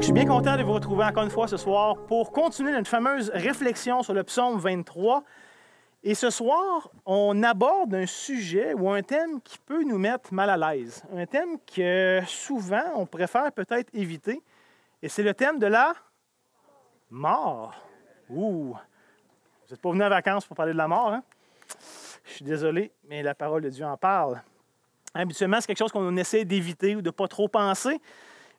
je suis bien content de vous retrouver encore une fois ce soir pour continuer notre fameuse réflexion sur le psaume 23. Et ce soir, on aborde un sujet ou un thème qui peut nous mettre mal à l'aise. Un thème que souvent, on préfère peut-être éviter. Et c'est le thème de la mort. Ouh! Vous n'êtes pas venu en vacances pour parler de la mort, hein? Je suis désolé, mais la parole de Dieu en parle. Habituellement, c'est quelque chose qu'on essaie d'éviter ou de ne pas trop penser.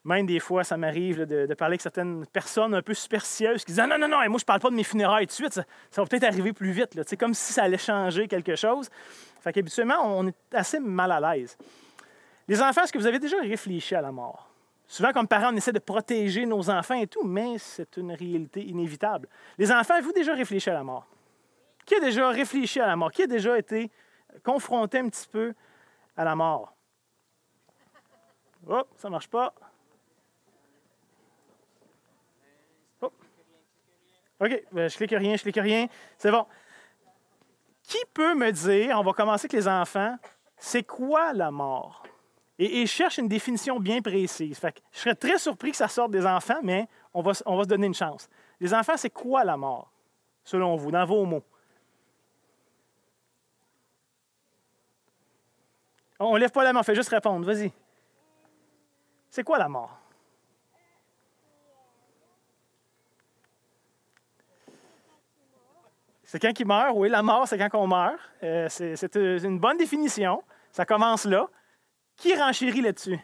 Même des fois, ça m'arrive de parler avec certaines personnes un peu superstitieuses qui disent « Non, moi, je ne parle pas de mes funérailles tout de suite. Ça va peut-être arriver plus vite. » C'est comme si ça allait changer quelque chose. Fait qu'habituellement, on est assez mal à l'aise. Les enfants, est-ce que vous avez déjà réfléchi à la mort? Souvent, comme parents, on essaie de protéger nos enfants et tout, mais c'est une réalité inévitable. Les enfants, avez-vous déjà réfléchi à la mort? Qui a déjà réfléchi à la mort? Qui a déjà été confronté un petit peu à la mort? Oh, ça ne marche pas. Oh. OK, je clique rien. C'est bon. Qui peut me dire, on va commencer avec les enfants, c'est quoi la mort? Et je cherche une définition bien précise. Fait que je serais très surpris que ça sorte des enfants, mais on va se donner une chance. Les enfants, c'est quoi la mort, selon vous, dans vos mots? On ne lève pas la main, on fait juste répondre. Vas-y. C'est quoi la mort? C'est quand il meurt, oui. La mort, c'est quand on meurt. C'est une bonne définition. Ça commence là. Qui renchérit là-dessus?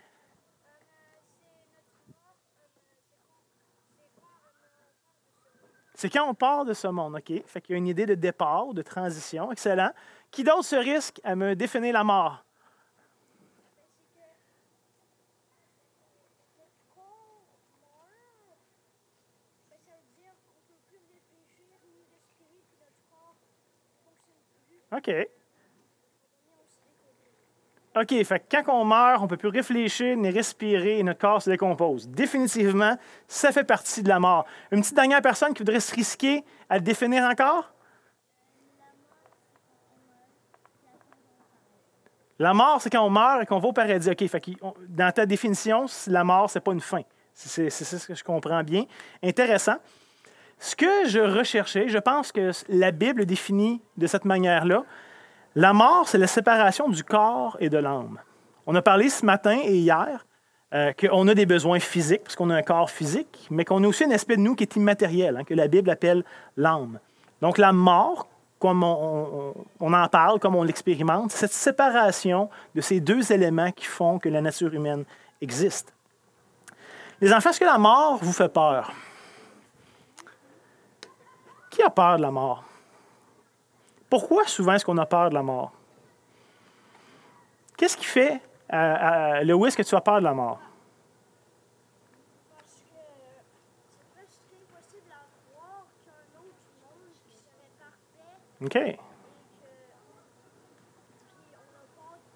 C'est quand on part de ce monde, OK? Fait qu'il y a une idée de départ, de transition. Excellent. Qui d'autre se risque à me définir la mort? OK. OK, fait que quand on meurt, on ne peut plus réfléchir ni respirer et notre corps se décompose. Définitivement, ça fait partie de la mort. Une petite dernière personne qui voudrait se risquer à le définir encore? La mort, c'est quand on meurt et qu'on va au paradis. OK, fait que dans ta définition, la mort, ce n'est pas une fin. C'est ce que je comprends bien. Intéressant. Ce que je recherchais, je pense que la Bible définit de cette manière-là. La mort, c'est la séparation du corps et de l'âme. On a parlé ce matin et hier qu'on a des besoins physiques, parce qu'on a un corps physique, mais qu'on a aussi un aspect de nous qui est immatériel, que la Bible appelle l'âme. Donc la mort, comme on en parle, comme on l'expérimente, c'est cette séparation de ces deux éléments qui font que la nature humaine existe. Les enfants, est-ce que la mort vous fait peur? Qui a peur de la mort? Pourquoi souvent est-ce qu'on a peur de la mort? Qu'est-ce qui fait, Lewis, que tu as peur de la mort? Parce que c'est presque impossible à croire qu'un autre monde qui serait parfait OK. et que puis on a peur de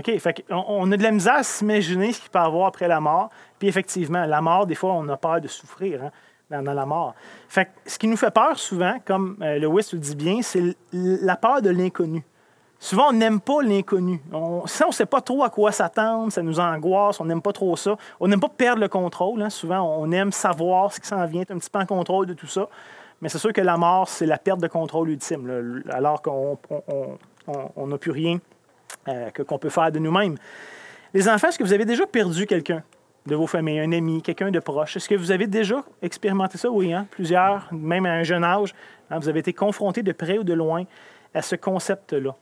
souffrir. OK. Fait on a de la misère à s'imaginer ce qu'il peut y avoir après la mort. Puis effectivement, la mort, des fois, on a peur de souffrir dans la mort. Fait que ce qui nous fait peur souvent, comme Lewis le dit bien, c'est la peur de l'inconnu. Souvent, on n'aime pas l'inconnu. Si on ne sait pas trop à quoi s'attendre, ça nous angoisse, on n'aime pas trop ça. On n'aime pas perdre le contrôle. Souvent, on aime savoir ce qui s'en vient, être un petit peu en contrôle de tout ça. Mais c'est sûr que la mort, c'est la perte de contrôle ultime, alors qu'on n'a plus rien qu'on peut faire de nous-mêmes. Les enfants, est-ce que vous avez déjà perdu quelqu'un de vos familles, un ami, quelqu'un de proche? Est-ce que vous avez déjà expérimenté ça? Oui, plusieurs, même à un jeune âge. Vous avez été confrontés de près ou de loin à ce concept-là.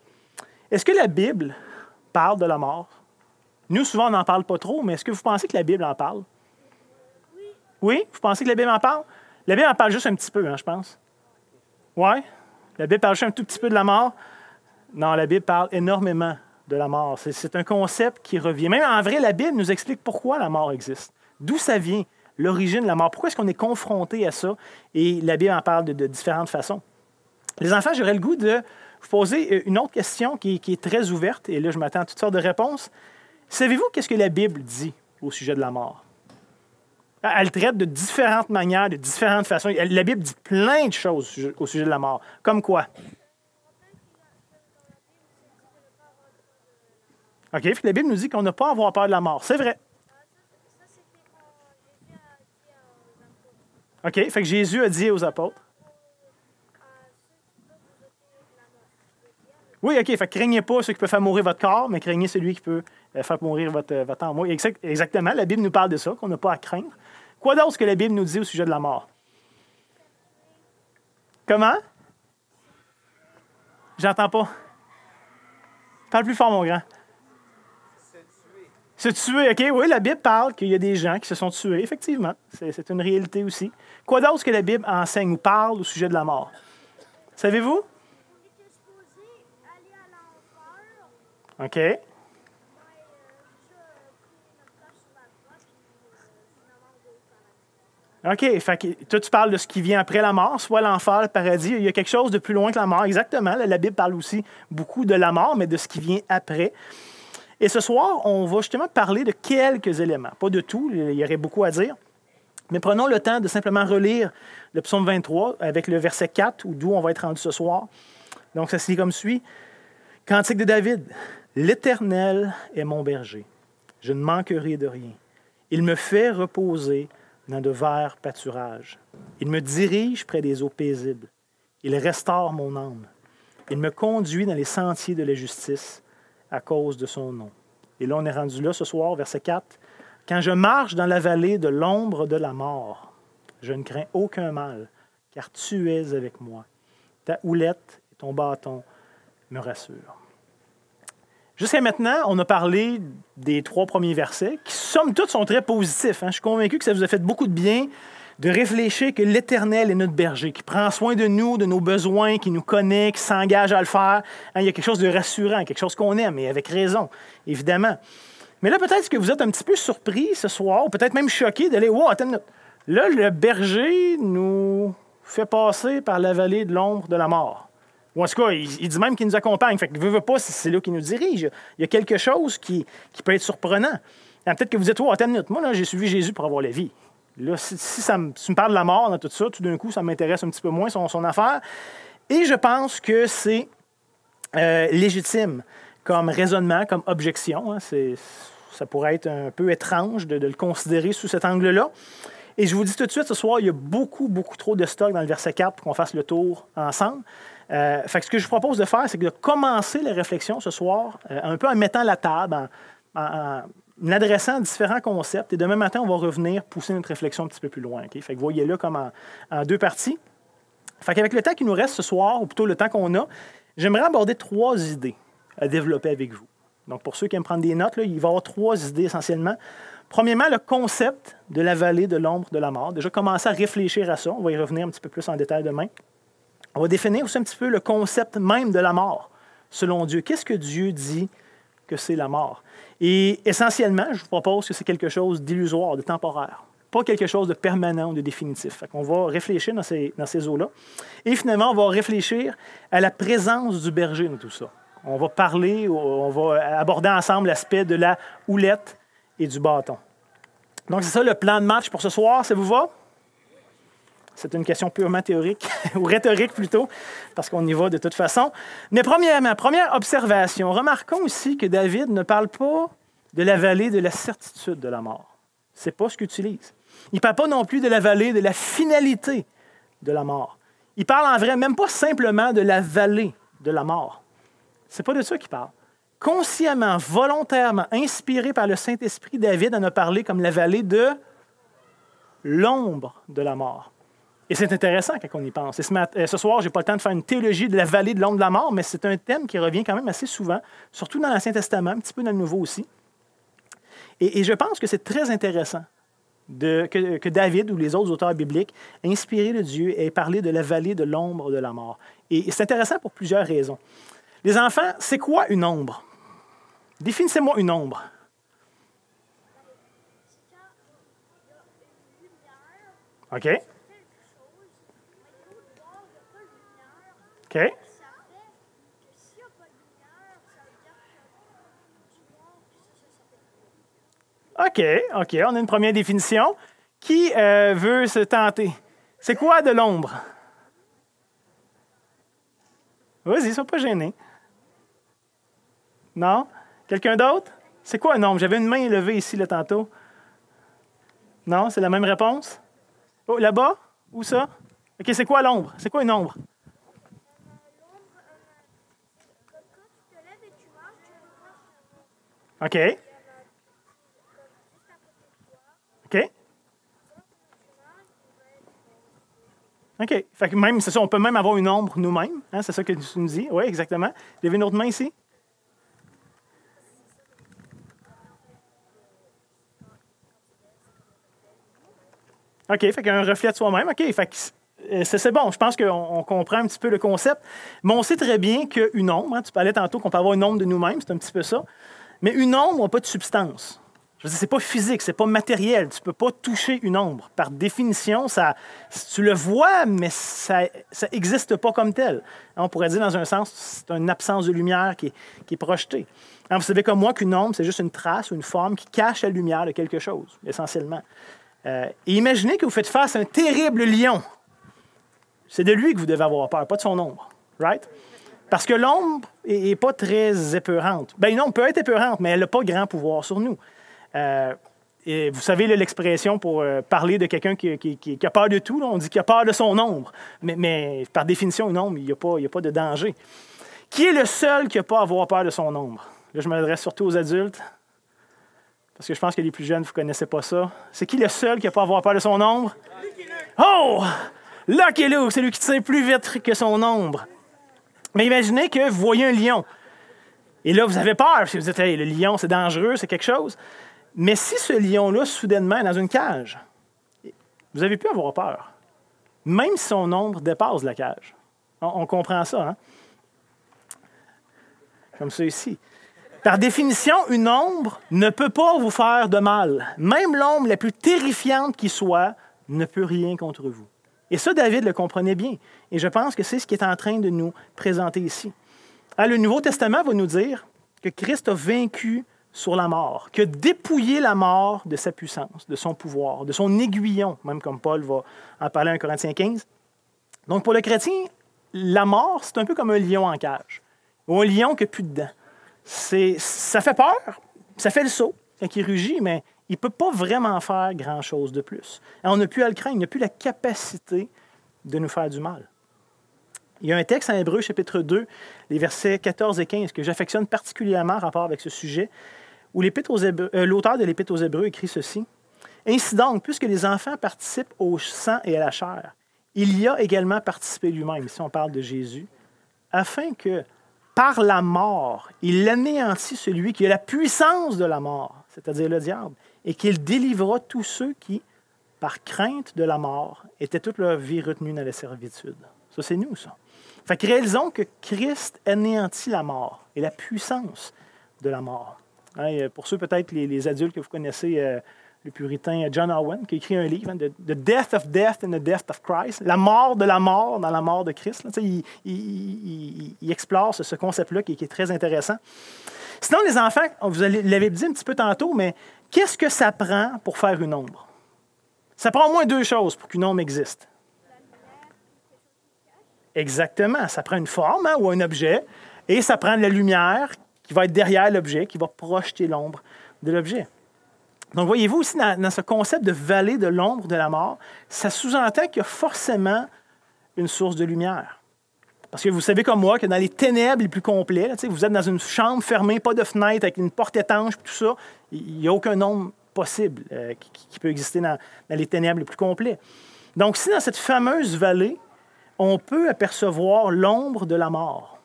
Est-ce que la Bible parle de la mort? Nous, souvent, on n'en parle pas trop, mais est-ce que vous pensez que la Bible en parle? Oui. Oui? Vous pensez que la Bible en parle? La Bible en parle juste un petit peu, je pense. Oui? La Bible parle juste un tout petit peu de la mort? Non, la Bible parle énormément de la mort. C'est un concept qui revient. Même en vrai, la Bible nous explique pourquoi la mort existe. D'où ça vient, l'origine de la mort. Pourquoi est-ce qu'on est confronté à ça? Et la Bible en parle de différentes façons. Les enfants, j'aurais le goût de vous poser une autre question qui est très ouverte. Et là, je m'attends à toutes sortes de réponses. Savez-vous qu'est-ce que la Bible dit au sujet de la mort? Elle traite de différentes manières, de différentes façons. La Bible dit plein de choses au sujet de la mort. Comme quoi? OK, puis la Bible nous dit qu'on n'a pas à avoir peur de la mort. C'est vrai. OK, fait que Jésus a dit aux apôtres. Oui, OK, fait que craignez pas ceux qui peuvent faire mourir votre corps, mais craignez celui qui peut faire mourir votre âme. Oui, exactement, la Bible nous parle de ça, qu'on n'a pas à craindre. Quoi d'autre que la Bible nous dit au sujet de la mort? Comment? J'entends pas. Parle plus fort, mon grand. Se tuer, OK, oui, la Bible parle qu'il y a des gens qui se sont tués, effectivement. C'est une réalité aussi. Quoi d'autre que la Bible enseigne ou parle au sujet de la mort? Savez-vous? On était supposé aller à l'enfer. OK. Ouais, déjà, pris notre place sur la croix, puis finalement, on va au paradis. OK, fait que toi, tu parles de ce qui vient après la mort, soit l'enfer, le paradis. Il y a quelque chose de plus loin que la mort, exactement. La Bible parle aussi beaucoup de la mort, mais de ce qui vient après. Et ce soir, on va justement parler de quelques éléments. Pas de tout, il y aurait beaucoup à dire. Mais prenons le temps de simplement relire le psaume 23 avec le verset 4, d'où on va être rendu ce soir. Donc, ça se lit comme suit. Cantique de David. L'Éternel est mon berger. Je ne manquerai de rien. Il me fait reposer dans de verts pâturages. Il me dirige près des eaux paisibles. Il restaure mon âme. Il me conduit dans les sentiers de la justice à cause de son nom. Et là, on est rendu là ce soir, verset 4. Quand je marche dans la vallée de l'ombre de la mort, je ne crains aucun mal, car tu es avec moi. Ta houlette et ton bâton me rassurent. Jusqu'à maintenant, on a parlé des 3 premiers versets, qui, somme toute, sont très positifs. Je suis convaincu que ça vous a fait beaucoup de bien de réfléchir que l'Éternel est notre berger, qui prend soin de nous, de nos besoins, qui nous connaît, qui s'engage à le faire. Il y a quelque chose de rassurant, quelque chose qu'on aime, et avec raison, évidemment. Mais là, peut-être que vous êtes un petit peu surpris ce soir, ou peut-être même choqué d'aller, wow, attends une minute. Là, le berger nous fait passer par la vallée de l'ombre de la mort. Ou en tout cas, il dit même qu'il nous accompagne. Fait que veut pas, c'est là qu'il nous dirige. Il y a quelque chose qui peut être surprenant. Peut-être que vous dites, wow, attends une minute. Moi, là, j'ai suivi Jésus pour avoir la vie. Là, si tu me parles de la mort dans tout ça, tout d'un coup, ça m'intéresse un petit peu moins, son affaire. Et je pense que c'est légitime comme raisonnement, comme objection. Ça pourrait être un peu étrange de le considérer sous cet angle-là. Et je vous dis tout de suite, ce soir, il y a beaucoup, beaucoup trop de stock dans le verset 4 pour qu'on fasse le tour ensemble. Fait que ce que je vous propose de faire, c'est de commencer la réflexion ce soir, un peu en mettant la table, en adressant différents concepts. Et demain matin, on va revenir pousser notre réflexion un petit peu plus loin. Okay? Fait que voyez-le comme en 2 parties. Fait qu'avec le temps qui nous reste ce soir, ou plutôt le temps qu'on a, j'aimerais aborder 3 idées à développer avec vous. Donc, pour ceux qui aiment prendre des notes, là, il va y avoir 3 idées essentiellement. Premièrement, le concept de la vallée de l'ombre de la mort. Déjà, commencer à réfléchir à ça. On va y revenir un petit peu plus en détail demain. On va définir aussi un petit peu le concept même de la mort, selon Dieu. Qu'est-ce que Dieu dit que c'est la mort? Et essentiellement, je vous propose que c'est quelque chose d'illusoire, de temporaire. Pas quelque chose de permanent ou de définitif. Fait qu'on va réfléchir dans ces eaux-là. Et finalement, on va réfléchir à la présence du berger dans tout ça. On va parler, on va aborder ensemble l'aspect de la houlette et du bâton. Donc, c'est ça le plan de match pour ce soir. Ça vous va? C'est une question purement théorique, ou rhétorique plutôt, parce qu'on y va de toute façon. Mais premièrement, première observation, remarquons aussi que David ne parle pas de la vallée de la certitude de la mort. Ce n'est pas ce qu'il utilise. Il ne parle pas non plus de la vallée de la finalité de la mort. Il parle en vrai même pas simplement de la vallée de la mort. Ce n'est pas de ça qu'il parle. Consciemment, volontairement, inspiré par le Saint-Esprit, David en a parlé comme la vallée de l'ombre de la mort. Et c'est intéressant quand on y pense. Et ce soir, je n'ai pas le temps de faire une théologie de la vallée de l'ombre de la mort, mais c'est un thème qui revient quand même assez souvent, surtout dans l'Ancien Testament, un petit peu dans le Nouveau aussi. Et je pense que c'est très intéressant que David ou les autres auteurs bibliques, inspirés de Dieu, aient parlé de la vallée de l'ombre de la mort. Et c'est intéressant pour plusieurs raisons. Les enfants, c'est quoi une ombre? Définissez-moi une ombre. OK. OK. OK, on a une première définition. Qui veut se tenter? C'est quoi de l'ombre? Vas-y, sois pas gêné. Non? Quelqu'un d'autre? C'est quoi un ombre? J'avais une main élevée ici, là, tantôt. Non? C'est la même réponse? Oh, là-bas? Où ça? OK, c'est quoi l'ombre? C'est quoi une ombre? L'ombre, quand tu te lèves et tu marches, tu peux voir OK. juste à côté de toi. OK. OK. Fait que même, c'est ça, on peut même avoir une ombre nous-mêmes. Hein, c'est ça que tu nous dis. Oui, exactement. Vous avez une autre main ici? OK, fait qu'il y a un reflet de soi-même. OK, fait que c'est bon. Je pense qu'on comprend un petit peu le concept. Mais on sait très bien qu'une ombre, hein, tu parlais tantôt qu'on peut avoir une ombre de nous-mêmes, c'est un petit peu ça. Mais une ombre n'a pas de substance. Je veux dire, c'est pas physique, c'est pas matériel. Tu peux pas toucher une ombre. Par définition, tu le vois, mais ça n'existe pas comme tel. On pourrait dire, dans un sens, c'est une absence de lumière qui est projetée. Alors, vous savez comme moi qu'une ombre, c'est juste une trace ou une forme qui cache la lumière de quelque chose, essentiellement. Et imaginez que vous faites face à un terrible lion. C'est de lui que vous devez avoir peur, pas de son ombre. Right? Parce que l'ombre n'est pas très épeurante. Bien, une ombre peut être épeurante, mais elle n'a pas grand pouvoir sur nous. Et vous savez l'expression pour parler de quelqu'un qui a peur de tout, là, on dit qu'il a peur de son ombre. Mais par définition, une ombre, il n'y a pas de danger. Qui est le seul qui n'a pas à avoir peur de son ombre? Là, je m'adresse surtout aux adultes, parce que je pense que les plus jeunes, vous ne connaissez pas ça. C'est qui le seul qui n'a pas à avoir peur de son ombre? Oh! Lucky Luke, c'est lui qui tire plus vite que son ombre. Mais imaginez que vous voyez un lion. Et là, vous avez peur, parce que vous dites, hey, le lion, c'est dangereux, c'est quelque chose. Mais si ce lion-là, soudainement, est dans une cage, vous avez pu avoir peur. Même si son ombre dépasse la cage. On comprend ça, hein? Comme ça ici. Par définition, une ombre ne peut pas vous faire de mal. Même l'ombre la plus terrifiante qui soit ne peut rien contre vous. Et ça, David le comprenait bien. Et je pense que c'est ce qu'il est en train de nous présenter ici. Alors, le Nouveau Testament va nous dire que Christ a vaincu sur la mort, qu'il a dépouillé la mort de sa puissance, de son pouvoir, de son aiguillon, même comme Paul va en parler en Corinthiens 15. Donc, pour le chrétien, la mort, c'est un peu comme un lion en cage, ou un lion qui n'a plus de dents. Ça fait peur, ça fait le saut quand il rugit, mais il ne peut pas vraiment faire grand-chose de plus. Et on n'a plus à le craindre, il n'a plus la capacité de nous faire du mal. Il y a un texte en Hébreux, chapitre 2, les versets 14 et 15, que j'affectionne particulièrement en rapport avec ce sujet, où l'auteur de l'Épître aux Hébreux écrit ceci. « Ainsi donc, puisque les enfants participent au sang et à la chair, il y a également participé lui-même, ici on parle de Jésus, afin que, par la mort, il anéantit celui qui a la puissance de la mort, c'est-à-dire le diable, et qu'il délivrera tous ceux qui, par crainte de la mort, étaient toute leur vie retenus dans la servitude. » Ça, c'est nous, ça. Fait que réalisons que Christ anéantit la mort et la puissance de la mort. Hein, pour ceux, peut-être, les adultes que vous connaissez, le puritain John Owen, qui a écrit un livre, hein, The Death of Death and the Death of Christ, la mort de la mort dans la mort de Christ. Là, il explore ce concept-là qui est très intéressant. Sinon, les enfants, vous l'avez dit un petit peu tantôt, mais qu'est-ce que ça prend pour faire une ombre? Ça prend au moins deux choses pour qu'une ombre existe. Exactement. Ça prend une forme, hein, ou un objet, et ça prend de la lumière qui va être derrière l'objet, qui va projeter l'ombre de l'objet. Donc, voyez-vous aussi, dans ce concept de vallée de l'ombre de la mort, ça sous-entend qu'il y a forcément une source de lumière. Parce que vous savez comme moi que dans les ténèbres les plus complets, là, vous êtes dans une chambre fermée, pas de fenêtre, avec une porte étanche, tout ça, il n'y a aucun ombre possible qui peut exister dans les ténèbres les plus complets. Donc, si dans cette fameuse vallée, on peut apercevoir l'ombre de la mort,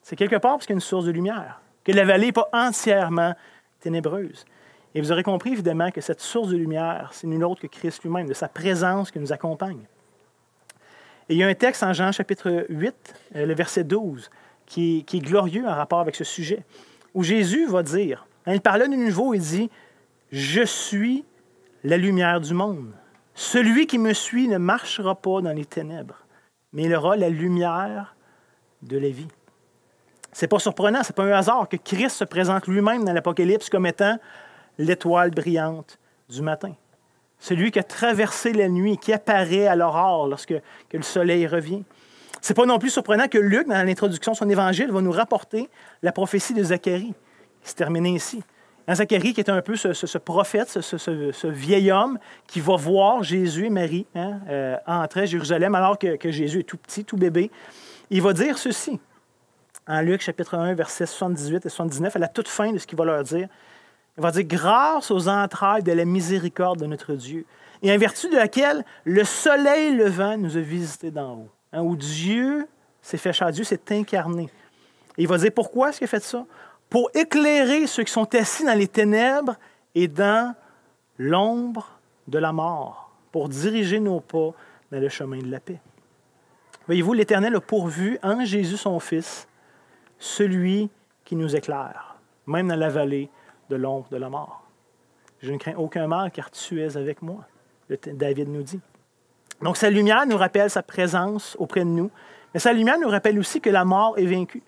c'est quelque part parce qu'il y a une source de lumière, que la vallée n'est pas entièrement ténébreuse. Et vous aurez compris, évidemment, que cette source de lumière, c'est nul autre que Christ lui-même, de sa présence qui nous accompagne. Et il y a un texte en Jean chapitre 8, le verset 12, qui est glorieux en rapport avec ce sujet, où Jésus va dire, hein, il parlait de nouveau, il dit, « Je suis la lumière du monde. Celui qui me suit ne marchera pas dans les ténèbres, mais il aura la lumière de la vie. » Ce n'est pas surprenant, ce n'est pas un hasard que Christ se présente lui-même dans l'Apocalypse comme étant l'étoile brillante du matin. Celui qui a traversé la nuit et qui apparaît à l'aurore lorsque le soleil revient. Ce n'est pas non plus surprenant que Luc, dans l'introduction de son évangile, va nous rapporter la prophétie de Zacharie, qui se termine ainsi. Zacharie, qui est un peu ce prophète, ce vieil homme qui va voir Jésus et Marie entrer à Jérusalem alors que Jésus est tout petit, tout bébé. Il va dire ceci, en Luc chapitre 1, versets 78 et 79, à la toute fin de ce qu'il va leur dire. Il va dire « Grâce aux entrailles de la miséricorde de notre Dieu, et en vertu de laquelle le soleil levant nous a visités d'en haut. » Où Dieu s'est fait chair, Dieu s'est incarné. Et il va dire pourquoi est-ce qu'il a fait ça? Pour éclairer ceux qui sont assis dans les ténèbres et dans l'ombre de la mort, pour diriger nos pas dans le chemin de la paix. Voyez-vous, l'Éternel a pourvu en Jésus son Fils, celui qui nous éclaire, même dans la vallée de l'ombre de la mort. Je ne crains aucun mal, car tu es avec moi, David nous dit. Donc, sa lumière nous rappelle sa présence auprès de nous, mais sa lumière nous rappelle aussi que la mort est vaincue,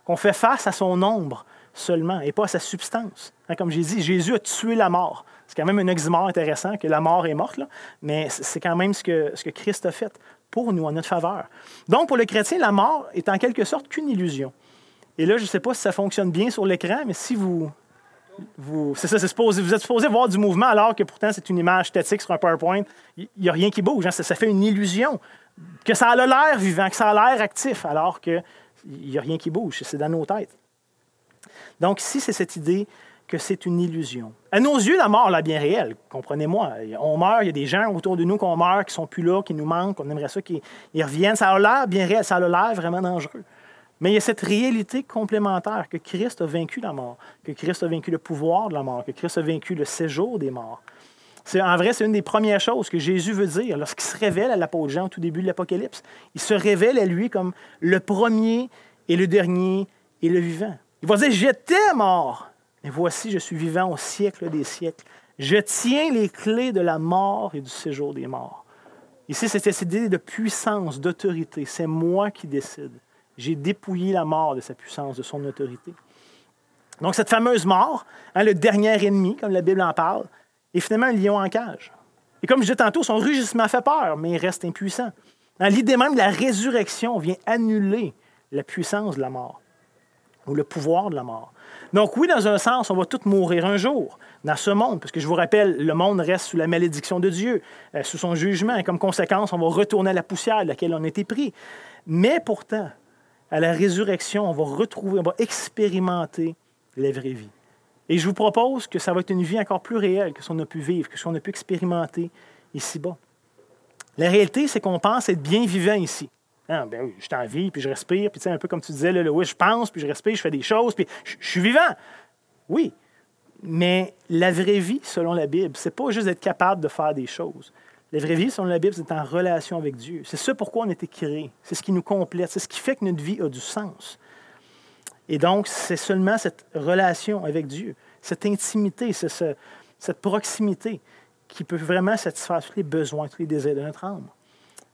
qu'on fait face à son ombre seulement et pas à sa substance. Comme j'ai dit, Jésus a tué la mort. C'est quand même un oxymore intéressant que la mort est morte, là, mais c'est quand même ce que Christ a fait pour nous, en notre faveur. Donc, pour le chrétien, la mort est en quelque sorte qu'une illusion. Et là, je ne sais pas si ça fonctionne bien sur l'écran, mais si vous êtes supposé voir du mouvement alors que pourtant c'est une image statique sur un PowerPoint, il n'y a rien qui bouge. Hein? Ça fait une illusion que ça a l'air vivant, que ça a l'air actif, alors qu'il n'y a rien qui bouge. C'est dans nos têtes. Donc ici, c'est cette idée que c'est une illusion. À nos yeux, la mort, là, bien réelle, comprenez-moi. On meurt, il y a des gens autour de nous qu'on meurt, qui ne sont plus là, qui nous manquent, qu'on aimerait ça qu'ils reviennent. Ça a l'air bien réel, ça a l'air vraiment dangereux. Mais il y a cette réalité complémentaire que Christ a vaincu la mort, que Christ a vaincu le pouvoir de la mort, que Christ a vaincu le séjour des morts. En vrai, c'est une des premières choses que Jésus veut dire lorsqu'il se révèle à l'apôtre Jean au tout début de l'Apocalypse. Il se révèle à lui comme le premier et le dernier et le vivant. Il va dire « J'étais mort, mais voici, je suis vivant au siècle des siècles. Je tiens les clés de la mort et du séjour des morts. » Ici, c'est cette idée de puissance, d'autorité. C'est moi qui décide. J'ai dépouillé la mort de sa puissance, de son autorité. Donc, cette fameuse mort, le dernier ennemi, comme la Bible en parle, est finalement un lion en cage. Et comme je disais tantôt, son rugissement fait peur, mais il reste impuissant. L'idée même de la résurrection vient annuler la puissance de la mort ou le pouvoir de la mort. Donc oui, dans un sens, on va tous mourir un jour dans ce monde, parce que je vous rappelle, le monde reste sous la malédiction de Dieu, sous son jugement, et comme conséquence, on va retourner à la poussière de laquelle on a été pris. Mais pourtant, à la résurrection, on va expérimenter la vraie vie. Et je vous propose que ça va être une vie encore plus réelle que ce qu'on a pu vivre, que ce qu'on a pu expérimenter ici-bas. La réalité, c'est qu'on pense être bien vivant ici. Ah, ben oui, je suis en vie, puis je respire, puis tu sais, un peu comme tu disais, là, oui, je pense, puis je respire, je fais des choses, puis je suis vivant. Oui, mais la vraie vie, selon la Bible, c'est pas juste d'être capable de faire des choses. La vraie vie, selon la Bible, c'est d'être en relation avec Dieu. C'est ça pourquoi on a été créé. C'est ce qui nous complète. C'est ce qui fait que notre vie a du sens. Et donc, c'est seulement cette relation avec Dieu, cette intimité, cette proximité qui peut vraiment satisfaire tous les besoins, tous les désirs de notre âme.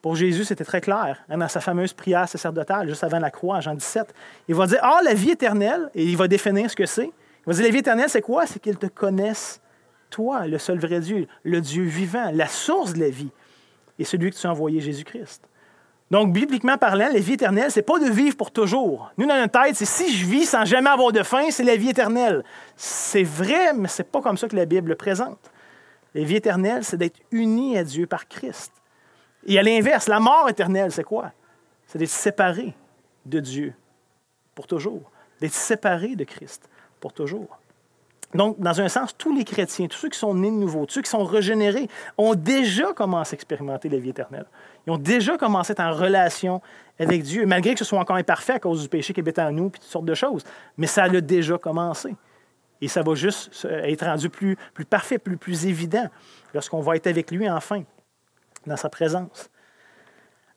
Pour Jésus, c'était très clair. Dans sa fameuse prière sacerdotale, juste avant la croix, en Jean 17, il va dire « Ah, la vie éternelle », et il va définir ce que c'est. Il va dire « La vie éternelle, c'est quoi? C'est qu'ils te connaissent, toi, le seul vrai Dieu, le Dieu vivant, la source de la vie, et celui que tu as envoyé, Jésus-Christ. » Donc, bibliquement parlant, la vie éternelle, ce n'est pas de vivre pour toujours. Nous, dans notre tête, c'est si je vis sans jamais avoir de fin, c'est la vie éternelle. C'est vrai, mais ce n'est pas comme ça que la Bible le présente. La vie éternelle, c'est d'être uni à Dieu par Christ. Et à l'inverse, la mort éternelle, c'est quoi? C'est d'être séparé de Dieu pour toujours, d'être séparé de Christ pour toujours. Donc, dans un sens, tous les chrétiens, tous ceux qui sont nés de nouveau, tous ceux qui sont régénérés, ont déjà commencé à expérimenter la vie éternelle. Ils ont déjà commencé à être en relation avec Dieu, malgré que ce soit encore imparfait à cause du péché qui habite en nous, puis toutes sortes de choses. Mais ça a déjà commencé. Et ça va juste être rendu plus parfait, plus évident lorsqu'on va être avec lui enfin, dans sa présence.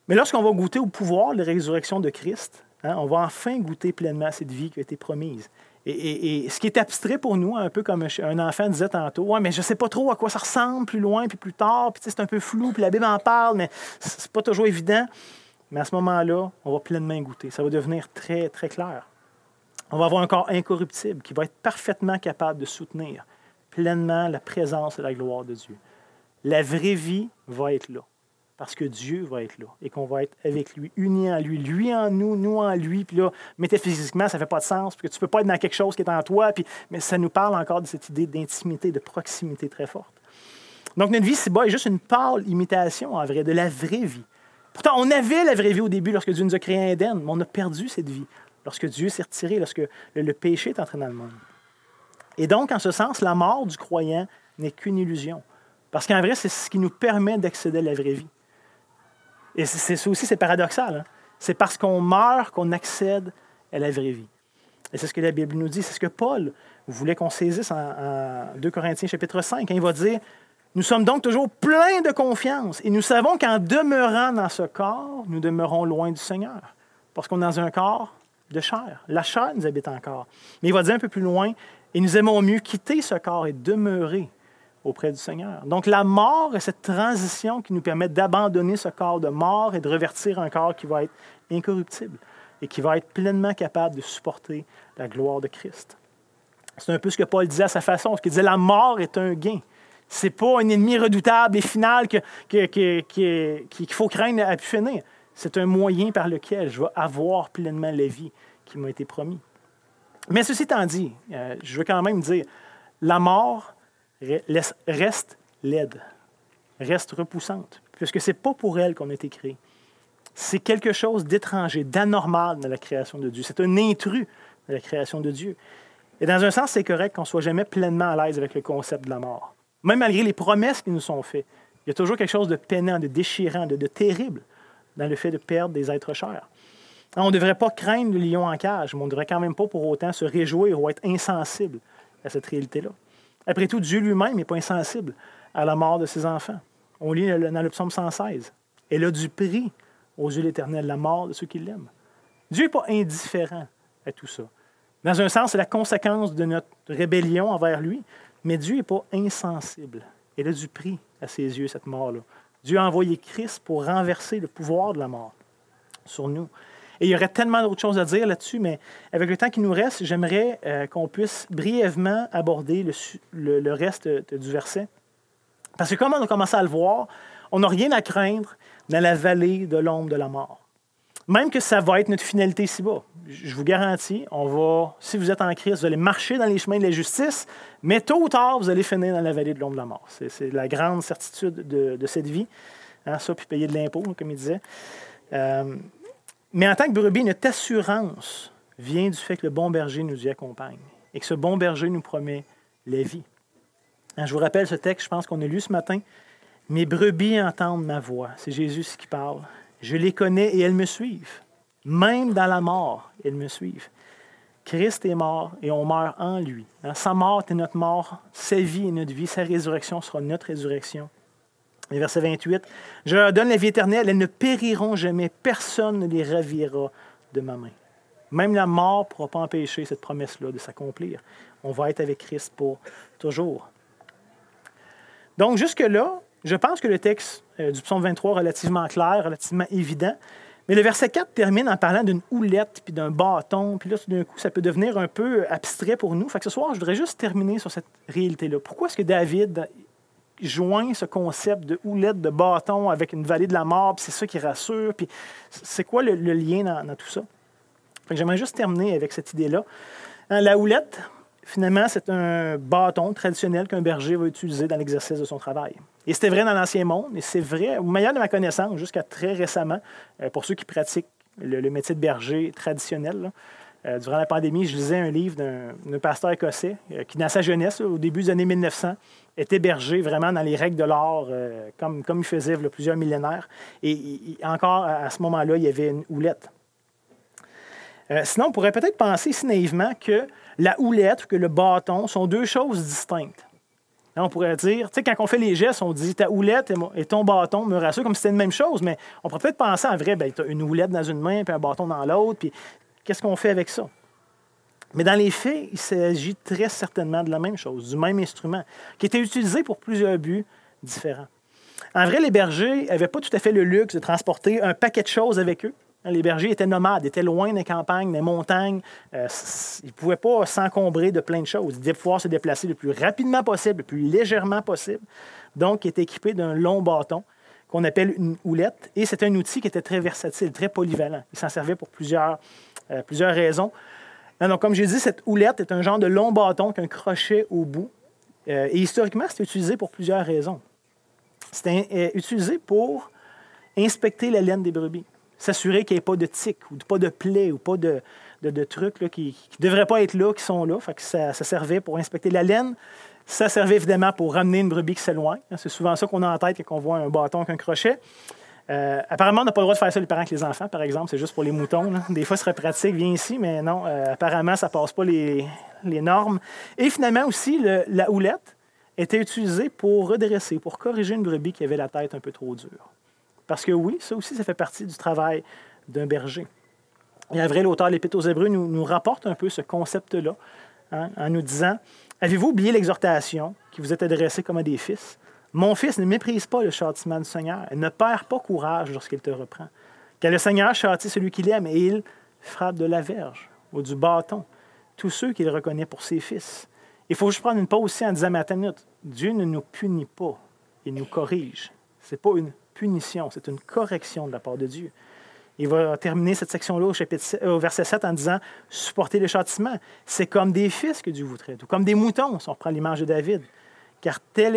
Mais lorsqu'on va goûter au pouvoir de la résurrection de Christ, on va enfin goûter pleinement à cette vie qui a été promise. Et ce qui est abstrait pour nous, un peu comme un enfant disait tantôt, « Ouais, mais je ne sais pas trop à quoi ça ressemble plus loin, puis plus tard, puis c'est un peu flou, puis la Bible en parle, mais c'est pas toujours évident. » Mais à ce moment-là, on va pleinement goûter. Ça va devenir très, très clair. On va avoir un corps incorruptible qui va être parfaitement capable de soutenir pleinement la présence et la gloire de Dieu. La vraie vie va être là. parce que Dieu va être là et qu'on va être avec lui, unis en lui en nous, nous en lui. Puis là, métaphysiquement, ça ne fait pas de sens, parce que tu ne peux pas être dans quelque chose qui est en toi, mais ça nous parle encore de cette idée d'intimité, de proximité très forte. Donc, notre vie ici-bas est juste une pâle imitation, en vrai, de la vraie vie. Pourtant, on avait la vraie vie au début lorsque Dieu nous a créé un Éden, mais on a perdu cette vie lorsque Dieu s'est retiré, lorsque le péché est entré dans le monde. Et donc, en ce sens, la mort du croyant n'est qu'une illusion. Parce qu'en vrai, c'est ce qui nous permet d'accéder à la vraie vie. Et ça aussi, c'est paradoxal. Hein? C'est parce qu'on meurt qu'on accède à la vraie vie. Et c'est ce que la Bible nous dit. C'est ce que Paul voulait qu'on saisisse en 2 Corinthiens chapitre 5. Quand il va dire « Nous sommes donc toujours pleins de confiance et nous savons qu'en demeurant dans ce corps, nous demeurons loin du Seigneur. Parce qu'on est dans un corps de chair. La chair nous habite encore. » Mais il va dire un peu plus loin « Et nous aimons mieux quitter ce corps et demeurer auprès du Seigneur. » Donc, la mort est cette transition qui nous permet d'abandonner ce corps de mort et de revêtir un corps qui va être incorruptible et qui va être pleinement capable de supporter la gloire de Christ. C'est un peu ce que Paul disait à sa façon, ce qu'il disait, la mort est un gain. Ce n'est pas un ennemi redoutable et final qu'il faut craindre à pu finir. C'est un moyen par lequel je vais avoir pleinement la vie qui m'a été promise. Mais ceci étant dit, je veux quand même dire, la mort reste laide, reste repoussante, puisque ce n'est pas pour elle qu'on a été créé. C'est quelque chose d'étranger, d'anormal dans la création de Dieu. C'est un intrus dans la création de Dieu. Et dans un sens, c'est correct qu'on ne soit jamais pleinement à l'aise avec le concept de la mort. Même malgré les promesses qui nous sont faites, il y a toujours quelque chose de peinant, de déchirant, de terrible dans le fait de perdre des êtres chers. On ne devrait pas craindre le lion en cage, mais on ne devrait quand même pas pour autant se réjouir ou être insensible à cette réalité-là. Après tout, Dieu lui-même n'est pas insensible à la mort de ses enfants. On lit dans le psaume 116. « Elle a du prix aux yeux de l'Éternel, la mort de ceux qui l'aiment. » Dieu n'est pas indifférent à tout ça. Dans un sens, c'est la conséquence de notre rébellion envers lui, mais Dieu n'est pas insensible. Elle a du prix à ses yeux, cette mort-là. Dieu a envoyé Christ pour renverser le pouvoir de la mort sur nous. Et il y aurait tellement d'autres choses à dire là-dessus, mais avec le temps qui nous reste, j'aimerais qu'on puisse brièvement aborder le reste du verset. Parce que comme on a commencé à le voir, on n'a rien à craindre dans la vallée de l'ombre de la mort. Même que ça va être notre finalité ici-bas. Je vous garantis, si vous êtes en Christ, vous allez marcher dans les chemins de la justice, mais tôt ou tard, vous allez finir dans la vallée de l'ombre de la mort. C'est la grande certitude de cette vie. Hein, ça, puis payer de l'impôt, comme il disait. Mais en tant que brebis, notre assurance vient du fait que le bon berger nous y accompagne et que ce bon berger nous promet la vie. Hein, je vous rappelle ce texte, je pense qu'on a lu ce matin. « Mes brebis entendent ma voix. » C'est Jésus qui parle. « Je les connais et elles me suivent. Même dans la mort, elles me suivent. » Christ est mort et on meurt en lui. Hein, sa mort est notre mort, sa vie est notre vie, sa résurrection sera notre résurrection. Et verset 28, « Je leur donne la vie éternelle, elles ne périront jamais, personne ne les ravira de ma main. » Même la mort ne pourra pas empêcher cette promesse-là de s'accomplir. On va être avec Christ pour toujours. Donc, jusque-là, je pense que le texte du psaume 23 est relativement clair, relativement évident. Mais le verset 4 termine en parlant d'une houlette puis d'un bâton. Puis là, tout d'un coup, ça peut devenir un peu abstrait pour nous. Fait que ce soir, je voudrais juste terminer sur cette réalité-là. Pourquoi est-ce que David joint ce concept de houlette, de bâton avec une vallée de la mort, puis c'est ça qui rassure? Puis c'est quoi le lien dans tout ça? Fait que j'aimerais juste terminer avec cette idée-là. La houlette, finalement, c'est un bâton traditionnel qu'un berger va utiliser dans l'exercice de son travail. Et c'était vrai dans l'Ancien Monde, et c'est vrai, au meilleur de ma connaissance, jusqu'à très récemment, pour ceux qui pratiquent le métier de berger traditionnel. Là, durant la pandémie, je lisais un livre d'un pasteur écossais qui, dans sa jeunesse, au début des années 1900, était berger vraiment dans les règles de l'art, comme il faisait il y a plusieurs millénaires. Et encore, à ce moment-là, il y avait une houlette. Sinon, on pourrait peut-être penser ici naïvement que la houlette ou que le bâton sont deux choses distinctes. Là, on pourrait dire, tu sais, quand on fait les gestes, on dit ta houlette et ton bâton me rassure, comme si c'était une même chose, mais on pourrait peut-être penser en vrai, bien, tu as une houlette dans une main puis un bâton dans l'autre, puis qu'est-ce qu'on fait avec ça? Mais dans les faits, il s'agit très certainement de la même chose, du même instrument, qui était utilisé pour plusieurs buts différents. En vrai, les bergers n'avaient pas tout à fait le luxe de transporter un paquet de choses avec eux. Les bergers étaient nomades, étaient loin des campagnes, des montagnes. Ils ne pouvaient pas s'encombrer de plein de choses. Ils devaient pouvoir se déplacer le plus rapidement possible, le plus légèrement possible. Donc, ils étaient équipés d'un long bâton qu'on appelle une houlette. Et c'est un outil qui était très versatile, très polyvalent. Il s'en servait pour plusieurs raisons. Donc, comme j'ai dit, cette houlette est un genre de long bâton avec un crochet au bout. Et historiquement, c'était utilisé pour plusieurs raisons. C'était utilisé pour inspecter la laine des brebis, s'assurer qu'il n'y ait pas de tiques ou pas de plaies ou pas de trucs là, qui ne devraient pas être là, qui sont là. Fait que ça servait pour inspecter la laine. Ça servait évidemment pour ramener une brebis qui s'éloigne. C'est souvent ça qu'on a en tête quand on voit un bâton avec un crochet. Apparemment, on n'a pas le droit de faire ça les parents avec les enfants, par exemple. C'est juste pour les moutons. Là. Des fois, ce serait pratique, viens ici, mais non, apparemment, ça ne passe pas les normes. Et finalement aussi, la houlette était utilisée pour redresser, pour corriger une brebis qui avait la tête un peu trop dure. Parce que oui, ça aussi, ça fait partie du travail d'un berger. Et Avril, l'auteur de l'Épître aux Hébreux, nous rapporte un peu ce concept-là, hein, en nous disant « Avez-vous oublié l'exhortation qui vous est adressée comme à des fils? Mon fils, ne méprise pas le châtiment du Seigneur. Et ne perds pas courage lorsqu'il te reprend. Car le Seigneur châtie celui qu'il aime et il frappe de la verge ou du bâton tous ceux qu'il reconnaît pour ses fils. » Il faut juste prendre une pause aussi en disant « Mais attends une minute, Dieu ne nous punit pas, il nous corrige. » Ce n'est pas une punition, c'est une correction de la part de Dieu. Il va terminer cette section-là au verset 7 en disant « Supportez le châtiment. C'est comme des fils que Dieu vous traite, ou comme des moutons, si on reprend l'image de David. Car quel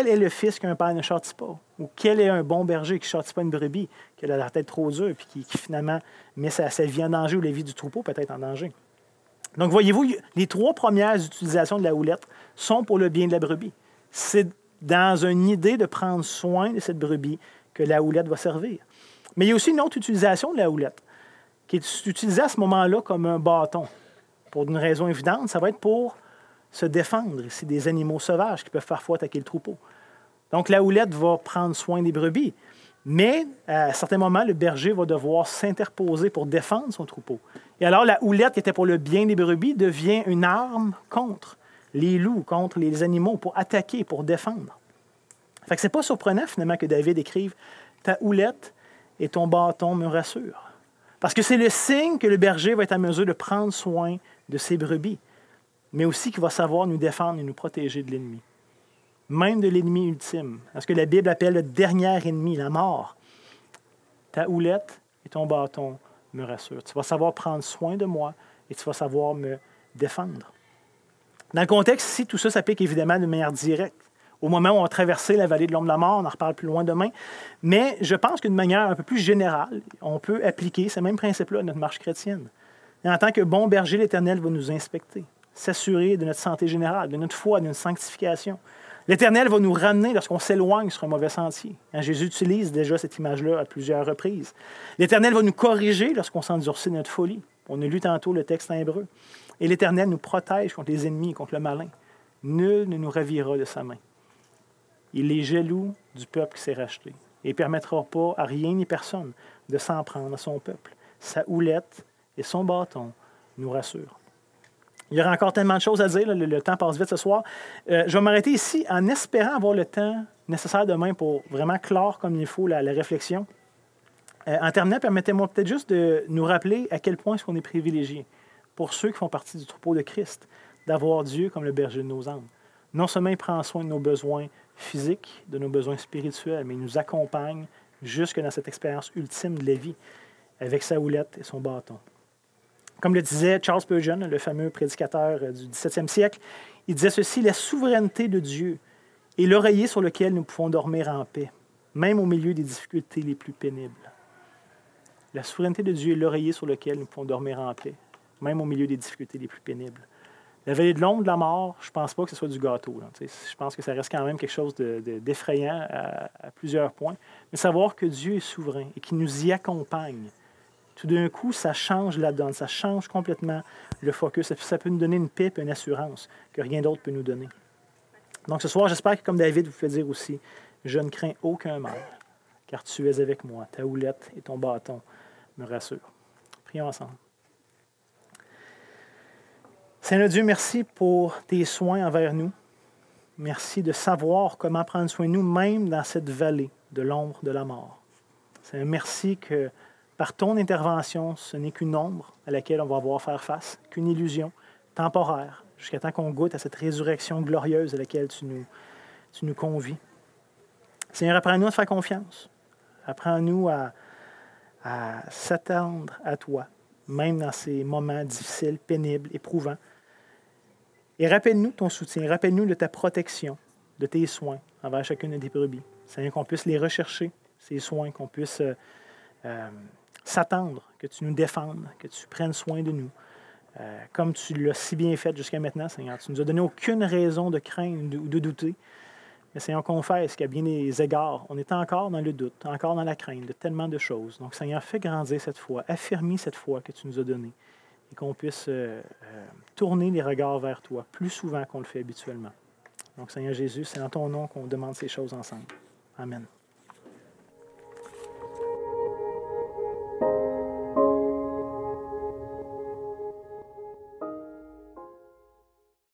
est le fils qu'un père ne châtie pas? Ou quel est un bon berger qui ne châtie pas une brebis, qui a la tête trop dure, puis qui finalement met sa vie en danger, ou la vie du troupeau peut-être en danger? » Donc, voyez-vous, les 3 premières utilisations de la houlette sont pour le bien de la brebis. C'est dans une idée de prendre soin de cette brebis que la houlette va servir. Mais il y a aussi une autre utilisation de la houlette, qui est utilisée à ce moment-là comme un bâton. Pour une raison évidente, ça va être pour se défendre ici des animaux sauvages qui peuvent parfois attaquer le troupeau. Donc, la houlette va prendre soin des brebis, mais à certains moments, le berger va devoir s'interposer pour défendre son troupeau. Et alors, la houlette, qui était pour le bien des brebis, devient une arme contre les loups, contre les animaux, pour attaquer, pour défendre. Fait que c'est pas surprenant, finalement, que David écrive « Ta houlette et ton bâton me rassurent. » Parce que c'est le signe que le berger va être en mesure de prendre soin de ses brebis, mais aussi qu'il va savoir nous défendre et nous protéger de l'ennemi. Même de l'ennemi ultime. Ce que la Bible appelle le dernier ennemi, la mort. Ta houlette et ton bâton me rassurent. Tu vas savoir prendre soin de moi et tu vas savoir me défendre. Dans le contexte ici, tout ça s'applique évidemment de manière directe. Au moment où on a traversé la vallée de l'ombre de la mort, on en reparle plus loin demain, mais je pense qu'une manière un peu plus générale, on peut appliquer ces mêmes principes-là à notre marche chrétienne. Et en tant que bon berger, l'Éternel va nous inspecter, s'assurer de notre santé générale, de notre foi, de notre sanctification. L'Éternel va nous ramener lorsqu'on s'éloigne sur un mauvais sentier. Jésus utilise déjà cette image-là à plusieurs reprises. L'Éternel va nous corriger lorsqu'on s'endurcit de notre folie. On a lu tantôt le texte en hébreu. Et l'Éternel nous protège contre les ennemis, contre le malin. Nul ne nous ravira de sa main. Il est jaloux du peuple qui s'est racheté et ne permettra pas à rien ni personne de s'en prendre à son peuple. Sa houlette et son bâton nous rassurent. Il y aura encore tellement de choses à dire, le temps passe vite ce soir. Je vais m'arrêter ici en espérant avoir le temps nécessaire demain pour vraiment clore comme il faut la réflexion. En terminant, permettez-moi peut-être juste de nous rappeler à quel point est-ce qu'on est privilégié, pour ceux qui font partie du troupeau de Christ, d'avoir Dieu comme le berger de nos âmes. Non seulement il prend soin de nos besoins physiques, de nos besoins spirituels, mais il nous accompagne jusque dans cette expérience ultime de la vie, avec sa houlette et son bâton. Comme le disait Charles Spurgeon, le fameux prédicateur du 17e siècle, il disait ceci: « La souveraineté de Dieu est l'oreiller sur lequel nous pouvons dormir en paix, même au milieu des difficultés les plus pénibles. » La souveraineté de Dieu est l'oreiller sur lequel nous pouvons dormir en paix, même au milieu des difficultés les plus pénibles. La vallée de l'ombre de la mort, je ne pense pas que ce soit du gâteau. Là. Je pense que ça reste quand même quelque chose d'effrayant à plusieurs points. Mais savoir que Dieu est souverain et qu'il nous y accompagne, tout d'un coup, ça change la donne, ça change complètement le focus. Ça peut nous donner une paix et une assurance que rien d'autre peut nous donner. Donc ce soir, j'espère que comme David, vous pouvez dire aussi, « Je ne crains aucun mal, car tu es avec moi. Ta houlette et ton bâton me rassurent. » Prions ensemble. Seigneur Dieu, merci pour tes soins envers nous. Merci de savoir comment prendre soin de nous, même dans cette vallée de l'ombre de la mort. Seigneur, merci que par ton intervention, ce n'est qu'une ombre à laquelle on va avoir à faire face, qu'une illusion temporaire, jusqu'à temps qu'on goûte à cette résurrection glorieuse à laquelle tu nous convies. Seigneur, apprends-nous à te faire confiance. Apprends-nous à s'attendre à toi, même dans ces moments difficiles, pénibles, éprouvants. Et rappelle-nous ton soutien, rappelle-nous de ta protection, de tes soins envers chacune de tes brebis. Seigneur, qu'on puisse les rechercher, ces soins, qu'on puisse s'attendre, que tu nous défendes, que tu prennes soin de nous. Comme tu l'as si bien fait jusqu'à maintenant, Seigneur. Tu ne nous as donné aucune raison de craindre ou de douter. Mais Seigneur, confesse qu'à bien des égards, on est encore dans le doute, encore dans la crainte de tellement de choses. Donc, Seigneur, fais grandir cette foi, affermis cette foi que tu nous as donnée et qu'on puisse tourner les regards vers toi plus souvent qu'on le fait habituellement. Donc, Seigneur Jésus, c'est dans ton nom qu'on demande ces choses ensemble. Amen.